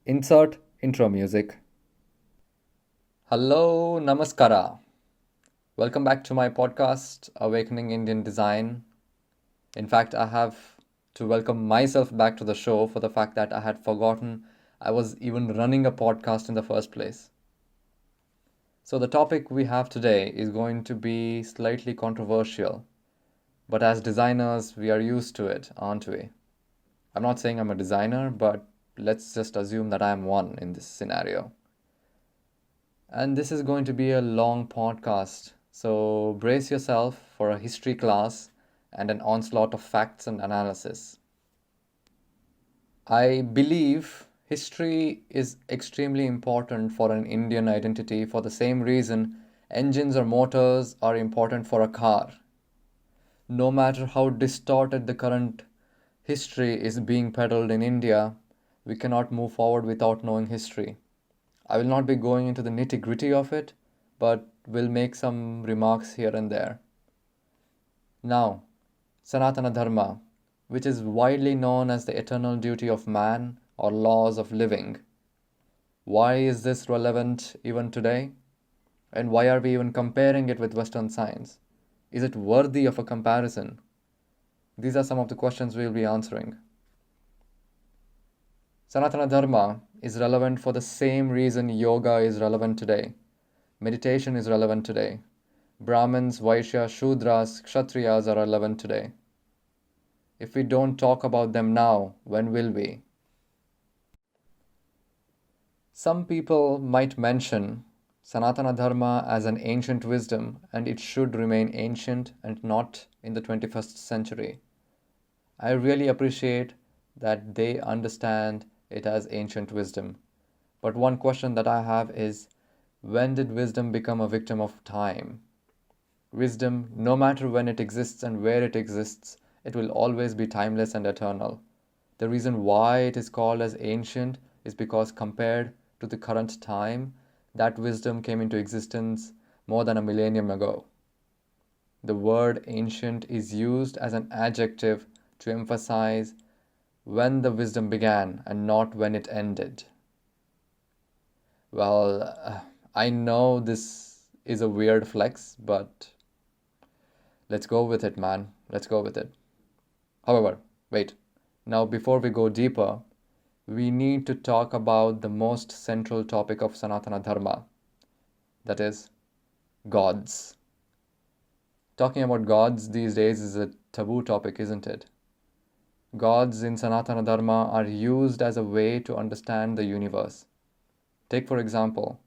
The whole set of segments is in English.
Insert intro music. Hello, namaskara. Welcome back to my podcast, Awakening Indian Design. In fact, I have to welcome myself back to the show for the fact that I had forgotten I was even running a podcast in the first place. So, the topic we have today is going to be slightly controversial, but as designers, we are used to it, aren't we? I'm not saying I'm a designer, but let's just assume that I am one in this scenario. And this is going to be a long podcast, so brace yourself for a history class and an onslaught of facts and analysis. I believe history is extremely important for an Indian identity for the same reason engines or motors are important for a car. No matter how distorted the current history is being peddled in India, we cannot move forward without knowing history. I will not be going into the nitty gritty of it, but will make some remarks here and there. Now, Sanatana Dharma, which is widely known as the eternal duty of man or laws of living. Why is this relevant even today? And why are we even comparing it with Western science? Is it worthy of a comparison? These are some of the questions we will be answering. Sanatana Dharma is relevant for the same reason yoga is relevant today. Meditation is relevant today. Brahmins, Vaishyas, Shudras, Kshatriyas are relevant today. If we don't talk about them now, when will we? Some people might mention Sanatana Dharma as an ancient wisdom and it should remain ancient and not in the 21st century. I really appreciate that they understand it as ancient wisdom. But one question that I have is, when did wisdom become a victim of time? Wisdom, no matter when it exists and where it exists, it will always be timeless and eternal. The reason why it is called as ancient is because compared to the current time, that wisdom came into existence more than a millennium ago. The word ancient is used as an adjective to emphasize when the wisdom began and not when it ended. Well, I know this is a weird flex, but let's go with it, man. Let's go with it. However, wait. Now, before we go deeper, we need to talk about the most central topic of Sanatana Dharma, that is, gods. Talking about gods these days is a taboo topic, isn't it? Gods in Sanatana Dharma are used as a way to understand the universe. Take, for example,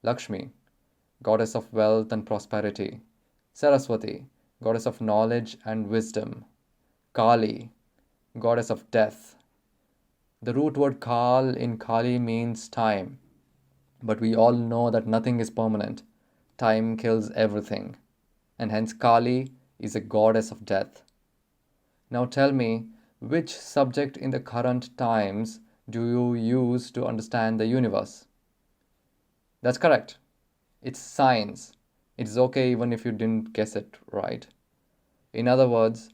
Lakshmi, goddess of wealth and prosperity, Saraswati, goddess of knowledge and wisdom, Kali, goddess of death. The root word Kal in Kali means time, but we all know that nothing is permanent. Time kills everything, and hence Kali is a goddess of death. Now tell me, which subject in the current times do you use to understand the universe? That's correct. It's science. It's okay even if you didn't guess it right. In other words,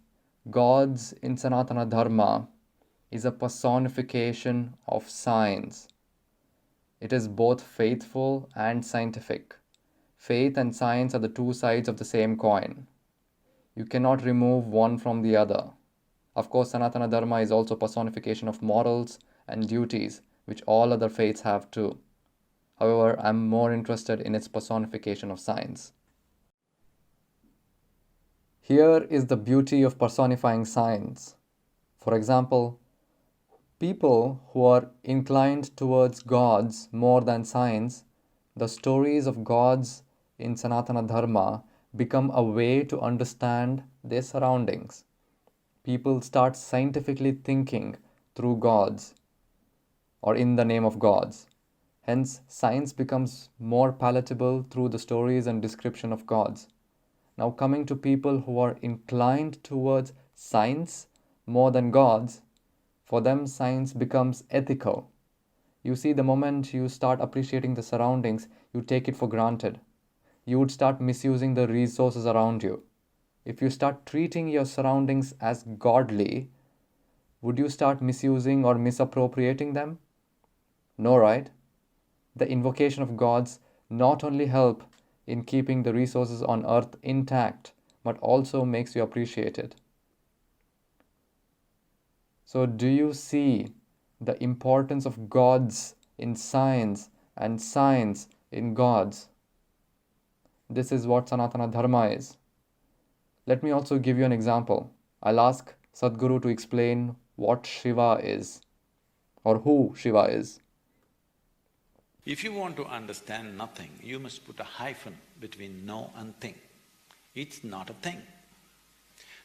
gods in Sanatana Dharma is a personification of science. It is both faithful and scientific. Faith and science are the two sides of the same coin. You cannot remove one from the other. Of course, Sanatana Dharma is also personification of morals and duties, which all other faiths have too. However, I'm more interested in its personification of science. Here is the beauty of personifying science. For example, people who are inclined towards gods more than science, the stories of gods in Sanatana Dharma become a way to understand their surroundings. People start scientifically thinking through gods or in the name of gods. Hence, science becomes more palatable through the stories and description of gods. Now, coming to people who are inclined towards science more than gods, for them, science becomes ethical. You see, the moment you start appreciating the surroundings, you take it for granted. You would start misusing the resources around you. If you start treating your surroundings as godly, would you start misusing or misappropriating them? No, right? The invocation of gods not only help in keeping the resources on earth intact, but also makes you appreciate it. So, do you see the importance of gods in science and science in gods? This is what Sanatana Dharma is. Let me also give you an example. I'll ask Sadhguru to explain what Shiva is or who Shiva is. If you want to understand nothing, you must put a hyphen between no and thing. It's not a thing.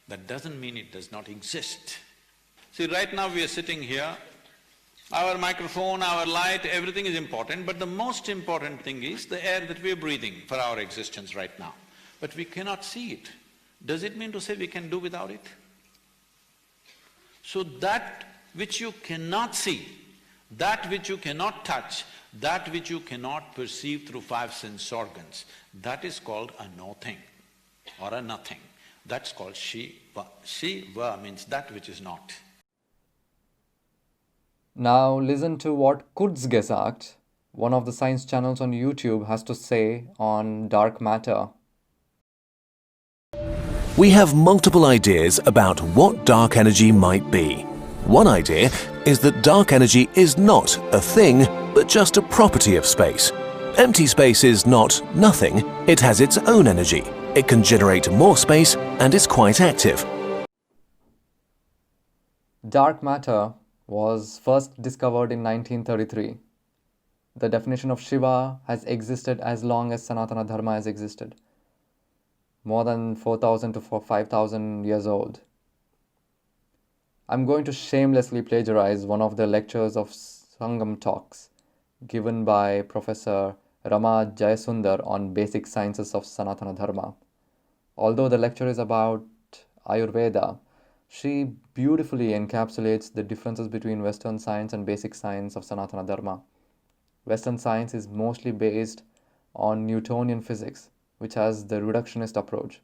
That doesn't mean it does not exist. See, right now we are sitting here, our microphone, our light, everything is important, but the most important thing is the air that we are breathing for our existence right now. But we cannot see it. Does it mean to say we can do without it? So that which you cannot see, that which you cannot touch, that which you cannot perceive through five sense organs, that is called a no thing or a nothing. That's called Shiva. Shiva means that which is not. Now listen to what Kurzgesagt, one of the science channels on YouTube, has to say on dark matter. We have multiple ideas about what dark energy might be. One idea is that dark energy is not a thing, but just a property of space. Empty space is not nothing, it has its own energy. It can generate more space and is quite active. Dark matter was first discovered in 1933. The definition of Shiva has existed as long as Sanatana Dharma has existed. More than 4,000 to 5,000 years old. I'm going to shamelessly plagiarize one of the lectures of Sangam talks given by Professor Rama Jayasundar on basic sciences of Sanatana Dharma. Although the lecture is about Ayurveda, she beautifully encapsulates the differences between Western science and basic science of Sanatana Dharma. Western science is mostly based on Newtonian physics, which has the reductionist approach,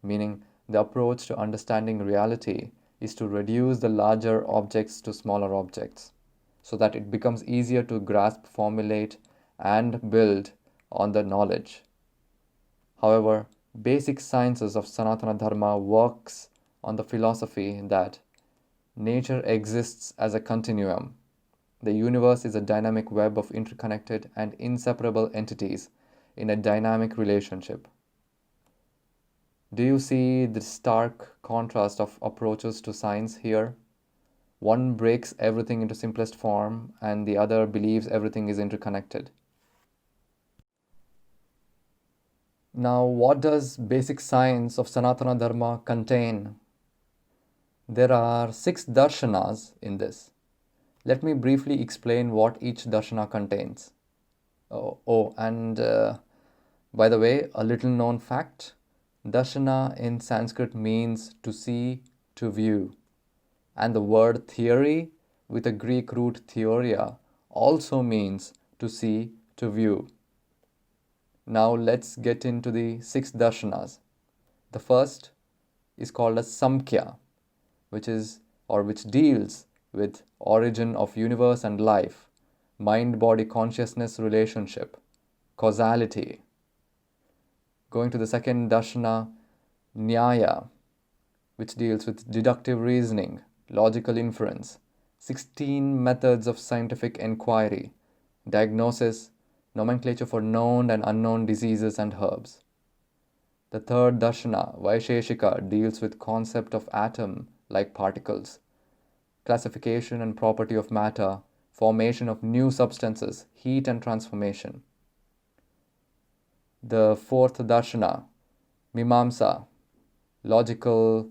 meaning the approach to understanding reality is to reduce the larger objects to smaller objects, so that it becomes easier to grasp, formulate, and build on the knowledge. However, basic sciences of Sanatana Dharma works on the philosophy that nature exists as a continuum. The universe is a dynamic web of interconnected and inseparable entities in a dynamic relationship. Do you see the stark contrast of approaches to science here? One breaks everything into simplest form and the other believes everything is interconnected. Now, what does basic science of Sanatana Dharma contain? There are 6 darshanas in this. Let me briefly explain what each darshana contains. And by the way, a little known fact, darshana in Sanskrit means to see, to view. And the word theory with a Greek root theoria also means to see, to view. Now let's get into the 6 darshanas. The first is called as Samkhya, which deals with origin of universe and life, mind-body consciousness relationship, causality. Going to the second darshana, Nyaya, which deals with deductive reasoning, logical inference, 16 methods of scientific inquiry, diagnosis, nomenclature for known and unknown diseases and herbs. The third darshana, Vaisheshika, deals with concept of atom like particles, classification and property of matter, formation of new substances, heat and transformation. The fourth darshana, Mimamsa, logical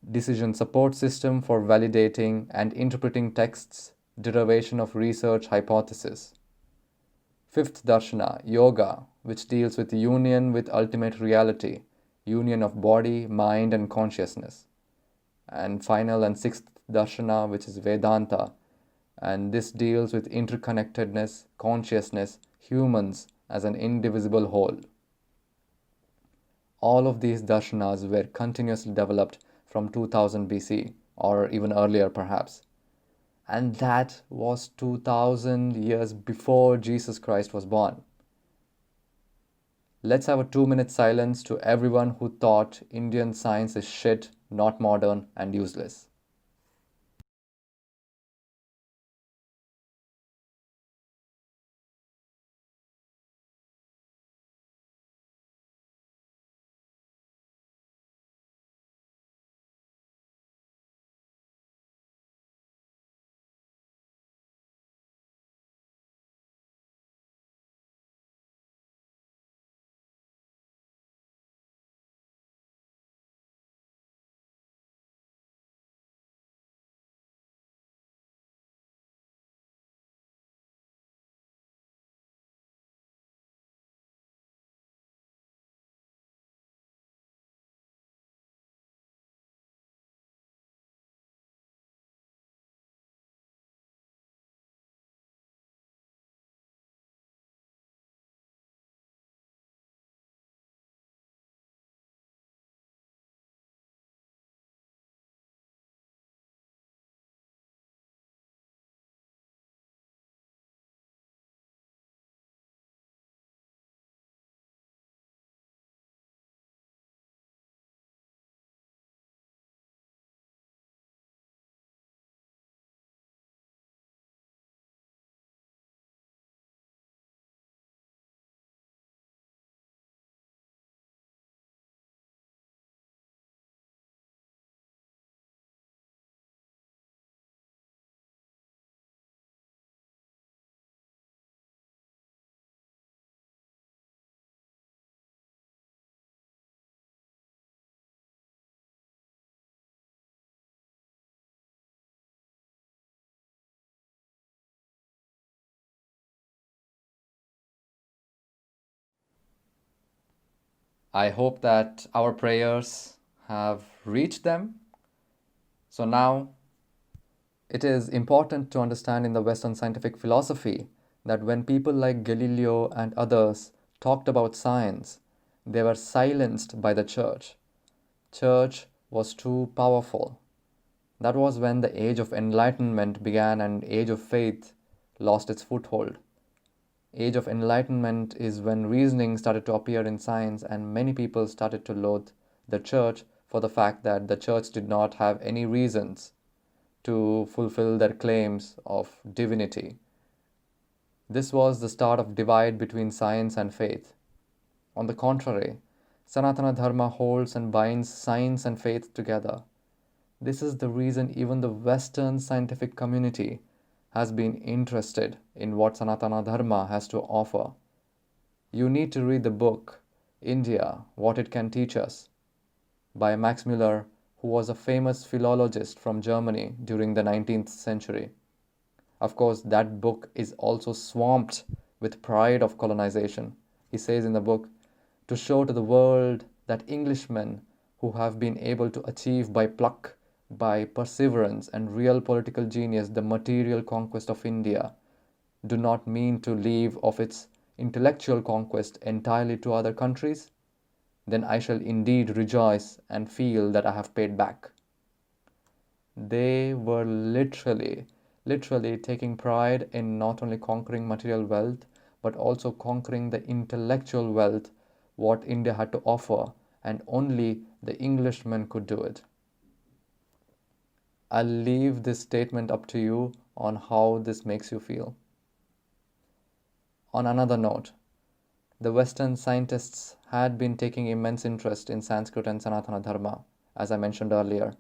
decision support system for validating and interpreting texts, derivation of research hypothesis. Fifth darshana, Yoga, which deals with union with ultimate reality, union of body, mind and consciousness. And final and sixth darshana, which is Vedanta, and this deals with interconnectedness, consciousness, humans as an indivisible whole. All of these darshanas were continuously developed from 2000 BC or even earlier perhaps. And that was 2000 years before Jesus Christ was born. Let's have a 2-minute silence to everyone who thought Indian science is shit, not modern, and useless. I hope that our prayers have reached them. So now it is important to understand in the Western scientific philosophy that when people like Galileo and others talked about science, they were silenced by the church. Church was too powerful. That was when the age of enlightenment began and age of faith lost its foothold. Age of enlightenment is when reasoning started to appear in science and many people started to loathe the church for the fact that the church did not have any reasons to fulfill their claims of divinity. This was the start of divide between science and faith. On the contrary, Sanathana Dharma holds and binds science and faith together. This is the reason even the Western scientific community has been interested in what Sanathana Dharma has to offer. You need to read the book, India, What It Can Teach Us, by Max Müller, who was a famous philologist from Germany during the 19th century. Of course, that book is also swamped with pride of colonization. He says in the book, to show to the world that Englishmen who have been able to achieve by pluck, by perseverance and real political genius the material conquest of India, do not mean to leave of its intellectual conquest entirely to other countries, then I shall indeed rejoice and feel that I have paid back. They were literally taking pride in not only conquering material wealth, but also conquering the intellectual wealth what India had to offer, and only the Englishmen could do it. I'll leave this statement up to you on how this makes you feel. On another note, the Western scientists had been taking immense interest in Sanskrit and Sanatana Dharma, as I mentioned earlier.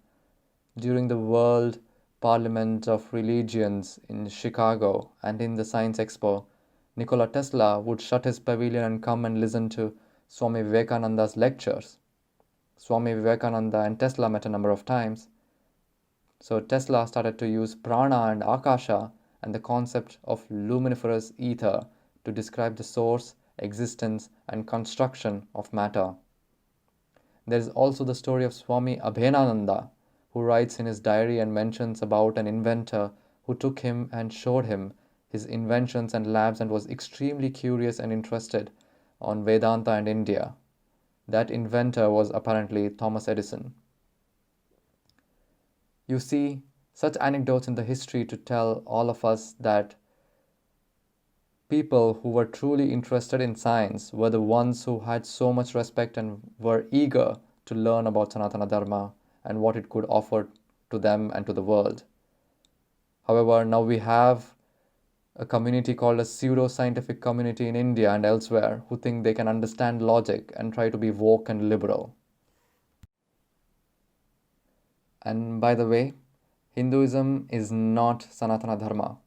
During the World Parliament of Religions in Chicago and in the Science Expo, Nikola Tesla would shut his pavilion and come and listen to Swami Vivekananda's lectures. Swami Vivekananda and Tesla met a number of times. So Tesla started to use prana and akasha and the concept of luminiferous ether to describe the source, existence, and construction of matter. There is also the story of Swami Abhenananda, who writes in his diary and mentions about an inventor who took him and showed him his inventions and labs and was extremely curious and interested on Vedanta and India. That inventor was apparently Thomas Edison. You see, such anecdotes in the history to tell all of us that people who were truly interested in science were the ones who had so much respect and were eager to learn about Sanatana Dharma and what it could offer to them and to the world. However, now we have a community called a pseudo-scientific community in India and elsewhere who think they can understand logic and try to be woke and liberal. And by the way, Hinduism is not Sanatana Dharma.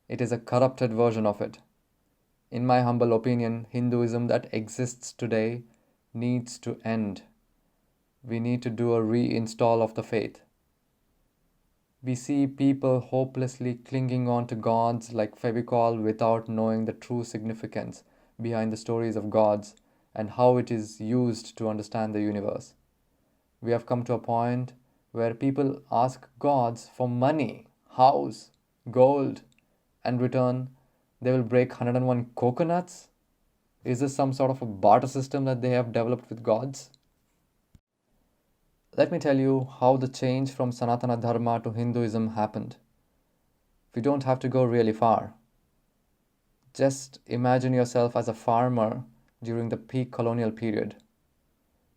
It is a corrupted version of it. In my humble opinion, Hinduism that exists today needs to end. We need to do a reinstall of the faith. We see people hopelessly clinging on to gods like Fevicol without knowing the true significance behind the stories of gods and how it is used to understand the universe. We have come to a point where people ask gods for money, house, gold, and return they will break 101 coconuts? Is this some sort of a barter system that they have developed with gods? Let me tell you how the change from Sanatana Dharma to Hinduism happened. We don't have to go really far. Just imagine yourself as a farmer during the peak colonial period.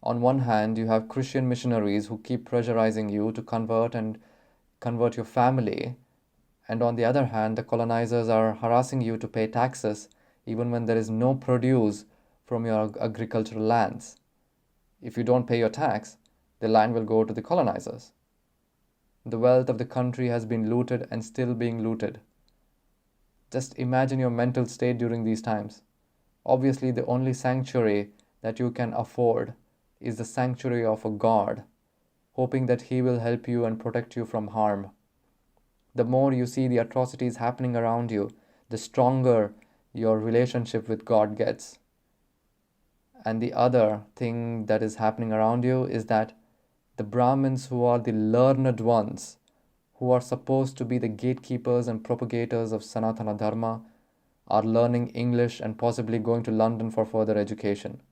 On one hand, you have Christian missionaries who keep pressurizing you to convert your family, and on the other hand, the colonizers are harassing you to pay taxes even when there is no produce from your agricultural lands. If you don't pay your tax, the land will go to the colonizers. The wealth of the country has been looted and still being looted. Just imagine your mental state during these times. Obviously, the only sanctuary that you can afford is the sanctuary of a god, hoping that he will help you and protect you from harm. The more you see the atrocities happening around you, the stronger your relationship with God gets. And the other thing that is happening around you is that the Brahmins, who are the learned ones, who are supposed to be the gatekeepers and propagators of Sanatana Dharma, are learning English and possibly going to London for further education.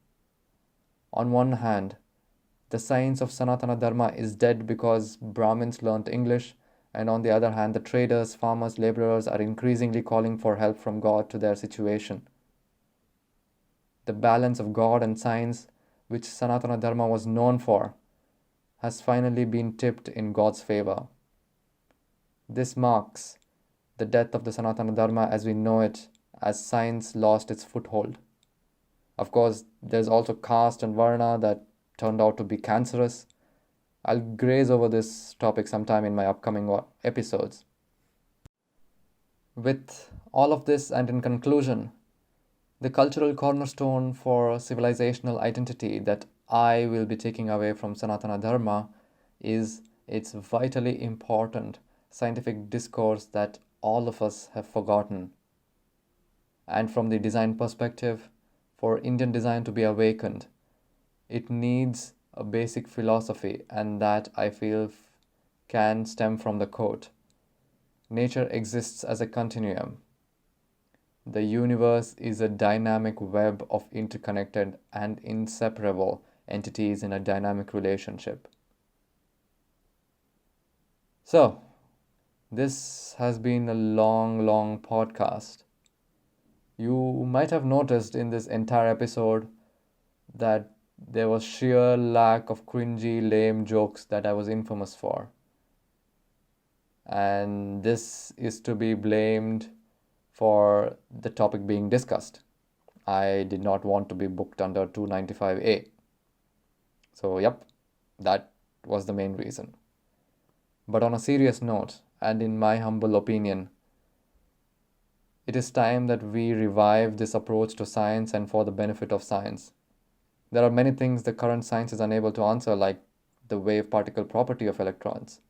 On one hand, the science of Sanatana Dharma is dead because Brahmins learnt English, and on the other hand, the traders, farmers, laborers are increasingly calling for help from God to their situation. The balance of God and science, which Sanatana Dharma was known for, has finally been tipped in God's favor. This marks the death of the Sanatana Dharma as we know it, as science lost its foothold. Of course, there's also caste and varna that turned out to be cancerous. I'll graze over this topic sometime in my upcoming episodes. With all of this, and in conclusion, the cultural cornerstone for civilizational identity that I will be taking away from Sanatana Dharma is its vitally important scientific discourse that all of us have forgotten. And from the design perspective, for Indian design to be awakened, it needs a basic philosophy, and that I feel can stem from the quote: nature exists as a continuum. The universe is a dynamic web of interconnected and inseparable entities in a dynamic relationship. So, this has been a long podcast. You might have noticed in this entire episode that there was sheer lack of cringy, lame jokes that I was infamous for. And this is to be blamed for the topic being discussed. I did not want to be booked under 295A. So, yep, that was the main reason. But on a serious note, and in my humble opinion, it is time that we revive this approach to science and for the benefit of science. There are many things the current science is unable to answer, like the wave particle property of electrons.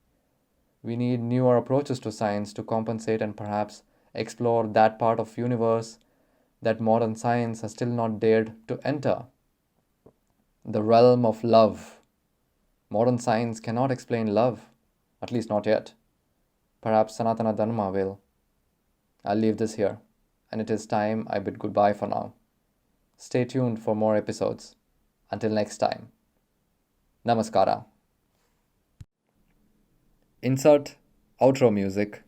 We need newer approaches to science to compensate and perhaps explore that part of universe that modern science has still not dared to enter. The realm of love. Modern science cannot explain love, at least not yet. Perhaps Sanatana Dharma will. I'll leave this here, and it is time I bid goodbye for now. Stay tuned for more episodes. Until next time. Namaskara. Insert outro music.